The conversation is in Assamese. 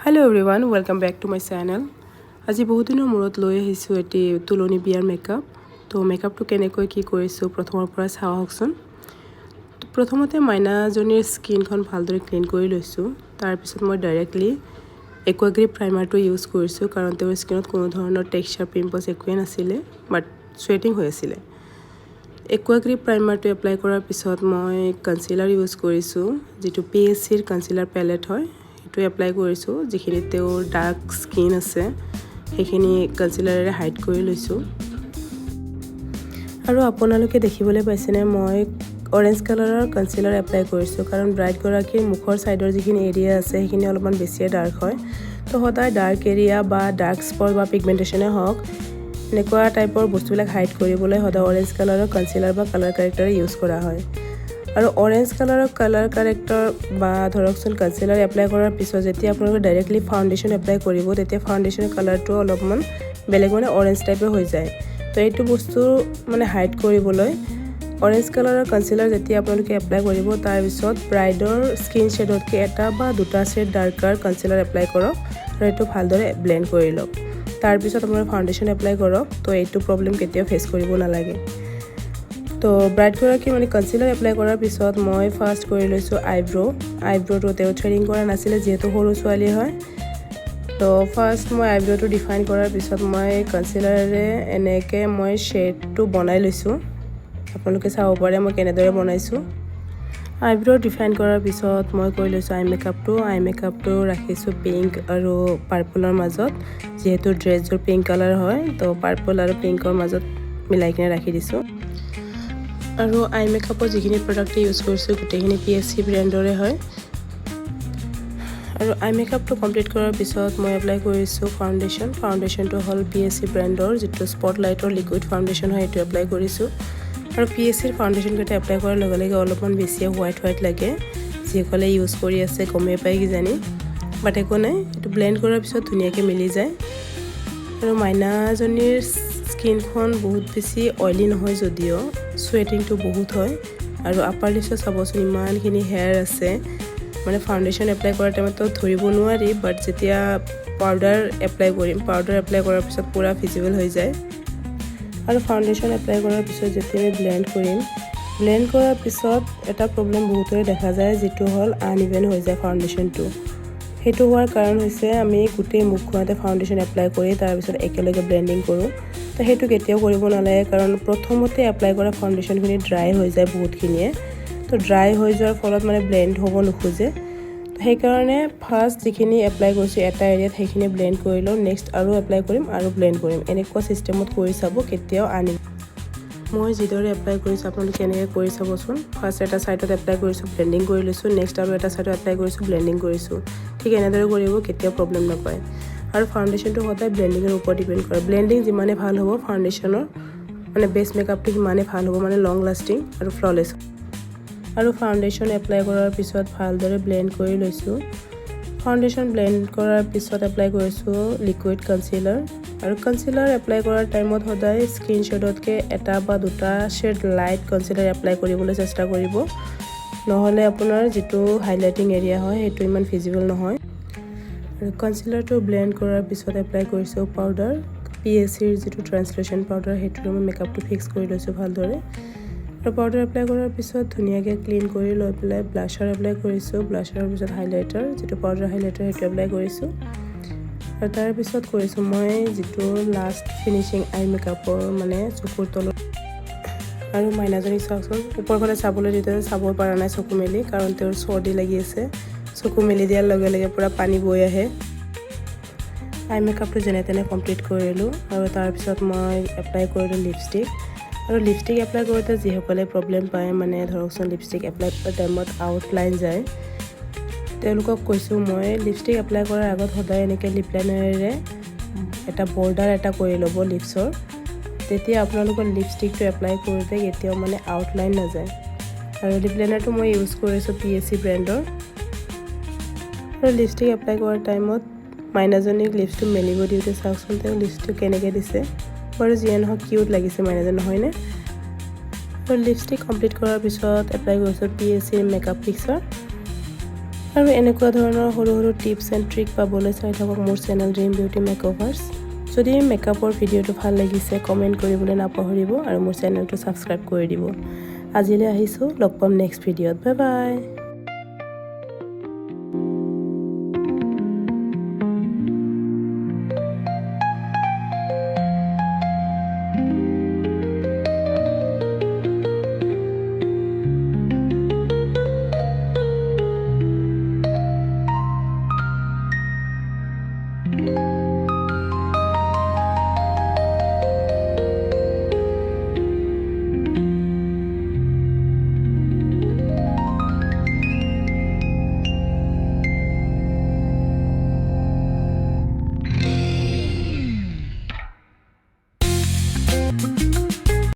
Hello everyone, welcome back to my channel. আজি বহুত দিনৰ মূৰত লৈ আহিছো এটি তুলনি বিয়াৰ মেকআপ। তো মেকআপটো কেনেকৈ কি কৰিছো প্ৰথমৰ পৰা চাও হকচোন। প্ৰথমতে মাইনাজনীৰ স্কিনখন ভালদৰে ক্লিন কৰি লৈছো। তাৰ পিছত মই ডাইৰেক্টলি একোৱা গ্ৰিপ প্ৰাইমাৰটো ইউজ কৰিছো কাৰণ তেওঁৰ স্কিনত কোনো ধৰণৰ টেক্সচাৰ পিম্পলছ একোৱে নাছিলে বাট স্ৱেটিং হৈ আছিল। একোৱা গ্ৰিপ প্ৰাইমাৰটো এপ্লাই কৰাৰ পিছত মই কনসিলাৰ ইউজ কৰিছো যেটো PSCৰ কনসিলাৰ প্যালেট হয়। to apply কৰিছো যিখিনি তেওঁৰ ডাৰ্ক স্কিন আছে সেইখিনি কনসিলাৰেৰে হাইড কৰি লৈছো আৰু আপোনালোকে দেখিবলৈ পাইছেনে মই অৰেঞ্জ কালাৰৰ কনসিলাৰ এপ্লাই কৰিছো কাৰণ ব্ৰাইট গৰাকীৰ মুখৰ সাইডৰ যিখিনি এৰিয়া আছে সেইখিনি অলপমান বেছি ডাৰ্ক হয় তো হদায় ডাৰ্ক এৰিয়া বা ডাৰ্ক স্পট বা পিগমেন্টেশনে হওক নেকুৱা টাইপৰ বস্তুবিলাক হাইড কৰিবলৈ হদায় অৰেঞ্জ কালাৰৰ কনসিলাৰ বা কালাৰ কাৰেক্টৰ ইউজ কৰা হয় আৰু অৰেঞ্জ কালাৰৰ কালাৰ কাৰেক্টৰ বা ধৰকচোন কনসিলাৰ এপ্লাই কৰাৰ পিছত যেতিয়া আপোনালোকে ডাইৰেক্টলি ফাউন্ডেশন এপ্লাই কৰিব তেতিয়া ফাউন্ডেশনৰ কালাৰটো অলপমান বেলেগ মানে অৰেঞ্জ টাইপৰ হৈ যায় তো এইটো বস্তু মানে হাইড কৰিবলৈ অৰেঞ্জ কালাৰৰ কনসিলাৰ যেতিয়া আপোনালোকে এপ্লাই কৰিব তাৰ পিছত ব্ৰাইডৰ স্কিন শেডতকে এটা বা দুটা শেড ডাৰ্কাৰ কনসিলাৰ এপ্লাই কৰক আৰু এইটো ভালদৰে ব্লেন্ড কৰি লওক তাৰ পিছত আপোনাৰ ফাউন্ডেশন এপ্লাই কৰক তো এইটো প্ৰবলেম কেতিয়াও ফেস কৰিব নালাগে তো ব্ৰাইট গৰাকী মানে কনসিলাৰ এপ্লাই কৰাৰ পিছত মই ফাৰ্স্ট কৰি লৈছো আইব্ৰটো তেও থ্ৰেডিং কৰা নাছিলে যেহেতু সৰু ছোৱালী হয় তো ফাৰ্স্ট মই আইব্ৰটো ডিফাইন কৰাৰ পিছত মই কনসিলাৰেৰে এনেকে মই শেডটো বনাই লৈছো আপোনালোকে চাব পাৰে মই কেনেদৰে বনাইছো আইব্ৰ ডিফাইন কৰাৰ পিছত মই কৰি লৈছো আই মেকআপটো ৰাখিছো পিংক আৰু পাৰ্পলৰ মাজত যেহেতু ড্ৰেছৰ পিংক কালাৰ হয় তো পাৰ্পল আৰু পিংকৰ মাজত মিলাই কিনে ৰাখি দিছো আৰু আই মেকআপৰ যিখিনি প্ৰডাক্ট ইউজ কৰিছো গোটেইখিনি PSC ব্ৰ্যান্ডৰে হয় আৰু আই মেকআপটো কমপ্লিট কৰাৰ পিছত মই এপ্লাই কৰিছো ফাউন্ডেশনটো হল PSC ব্ৰ্যান্ডৰ যেটো স্পটলাইটৰ লিকুইড ফাউন্ডেশন হয় এটো এপ্লাই কৰিছো আৰু PSCৰ ফাউন্ডেশন কেটা এপ্লাই কৰাৰ লগে লগে অলপমান বেছি হোৱাইট লাগে যিসকলে ইউজ কৰি আছে গমে পাই কি জানি বাট একো নাই এটো ব্লেন্ড কৰাৰ পিছত ধুনিয়াকৈ মিলি যায় আৰু মাইনাজনীৰ স্কিনখন বহুত বেছি অইলি নহয় যদিও স্ৱেটিংটো বহুত হয় আৰু আপাৰ লিপছত চাবচোন ইমানখিনি হেয়াৰ আছে মানে ফাউন্ডেশন এপ্লাই কৰাৰ টাইমতো ধৰিব নোৱাৰি বাট যেতিয়া পাউডাৰ এপ্লাই কৰাৰ পিছত পুৰা ভিজিবল হৈ যায় আৰু ফাউন্ডেশন এপ্লাই কৰাৰ পিছত যেতিয়া ব্লেন্ড কৰাৰ পিছত এটা প্ৰবলেম বহুতৰে দেখা যায় যেটো হল আনইভেন হৈ যায় ফাউন্ডেশনটো হেতু হোৱাৰ কাৰণ হৈছে আমি গোটেই মুখখনতে ফাউন্ডেশন এপ্লাই কৰি তাৰ পিছত একেলগে ব্লেন্ডিং কৰো তো হেতু কেতিয়াও কৰিব নালাগে কাৰণ প্ৰথমতে এপ্লাই কৰা ফাউন্ডেশনখিনি ড্ৰাই হৈ যায় বহুতখিনিয়ে তো ড্ৰাই হৈ যোৱাৰ ফলত মানে ব্লেন্ড হ'ব নোখোজে তো সেই কাৰণে ফাৰ্স্ট যিখিনি এপ্লাই কৰিছো এটা এৰিয়াত সেইখিনি ব্লেন্ড কৰি লও নেক্সট আৰু এপ্লাই কৰিম আৰু ব্লেন্ড কৰিম এনেকুৱা সিস্টেমত কৰি চাব কেতিয়াও আনি মই যিদৰে এপ্লাই কৰিছো আপোনালোকে এনেকৈ কৰি চাবচোন ফাৰ্স্ট এটা সাইডত এপ্লাই কৰিছো ব্লেন্ডিং কৰি লৈছো নেক্সট আৰু এটা সাইডত এপ্লাই কৰিছো ব্লেন্ডিং কৰিছো ঠিক এনেদৰে কৰিব কেতিয়াও প্ৰবলেম নাপায় আৰু ফাউন্ডেশনটো হতাই ব্লেন্ডিংৰ ওপৰত ডিপেন্ড কৰে ব্লেন্ডিং যিমানে ভাল হ'ব ফাউন্ডেশনৰ মানে বেস মেকআপটো সিমানে ভাল হ'ব মানে লং লাস্টিং আৰু ফ্ললেছ আৰু ফাউন্ডেশন এপ্লাই কৰাৰ পিছত ভালদৰে ব্লেন্ড কৰি লৈছো ফাউন্ডেশন ব্লেন্ড কৰাৰ পিছত এপ্লাই কৰিছো লিকুইড কনসিলাৰ আৰু কনসিলাৰ এপ্লাই কৰাৰ টাইমত হদাই স্কিন শেডতকে এটা বা দুটা শেড লাইট কনসিলাৰ এপ্লাই কৰিবলৈ চেষ্টা কৰিব নহলে আপোনাৰ যেটো হাইলাইটিং এৰিয়া হয় হেতু ইমান ভিজিবল নহয় আৰু কনসিলাৰটো ব্লেন্ড কৰাৰ পিছত এপ্লাই কৰিছো পাউডাৰ PSCৰ যেটো ট্ৰান্সলেশন পাউডাৰ হেতু মই মেকআপটো ফিক্স কৰি লৈছো ভালদৰে আৰু পাউডাৰ এপ্লাই কৰাৰ পিছত ধুনিয়াকৈ ক্লিন কৰি লৈ পেলাই ব্লাশাৰ এপ্লাই কৰিছো ব্লাশাৰৰ পিছত হাইলাইটাৰ যেটো পাউডাৰ হাইলাইটাৰ হেতু এপ্লাই কৰিছো আৰু তাৰ পিছত কৰিছো মই যেটো লাষ্ট ফিনিশিং আই মেকআপৰ মানে চকুৰ তলত আৰু মাইনাজনী চাওকচোন ওপৰফালে চাবলৈ দিতে চাব পৰা নাই চকু মেলি কাৰণ তেওঁৰ চৰ্দি লাগি আছে চকু মেলি দিয়াৰ লগে লগে পুৰা পানী বৈ আহে আই মেকআপটো যেনে তেনে কমপ্লিট কৰিলো আৰু তাৰ পিছত মই এপ্লাই কৰিলো লিপষ্টিক আৰু লিপষ্টিক এপ্লাই কৰোঁতে যিসকলে প্ৰবলেম পায় মানে ধৰকচোন লিপষ্টিক এপ্লাই কৰাৰ টাইমত আউটলাইন যায় তেওঁলোকক কৈছো মই লিপষ্টিক এপ্লাই কৰাৰ আগত সদায় এনেকৈ লিপ লাইনাৰেৰে এটা বৰ্ডাৰ এটা কৰি ল'ব লিপছৰ তেতিয়া আপোনালোকৰ লিপষ্টিকটো এপ্লাই কৰোঁতে কেতিয়াও মানে আউটলাইন নাযায় আৰু লিপ লাইনাৰটো মই ইউজ কৰিছো PSC ব্ৰ্যান্ডৰ আৰু লিপষ্টিক এপ্লাই কৰাৰ টাইমত মাইনাজনীক লিপছটো মেলিব দিওঁতে চাওকচোন তেওঁ লিপছটো কেনেকৈ দিছে বাৰু যিয়ে নহওক কিউট লাগিছে মাইনাজন নহয়নে আৰু লিপষ্টিক কমপ্লিট কৰাৰ পিছত এপ্লাই কৰিছো PSC মেকআপ ফিক্সাৰ আৰু এনেকুৱা ধৰণৰ সৰু সৰু টিপছ এণ্ড ট্ৰিক পাবলৈ চাই থাকক মোৰ চেনেল ড্ৰিম বিউটি মেকঅভাৰ্ছ। যদি মেকআপৰ ভিডিঅ'টো ভাল লাগিছে কমেণ্ট কৰিবলৈ নাপাহৰিব আৰু মোৰ চেনেলটো ছাবস্ক্ৰাইব কৰি দিব। আজিলৈ আহিছোঁ, লগ পাম নেক্সট ভিডিঅ'ত। Bye bye.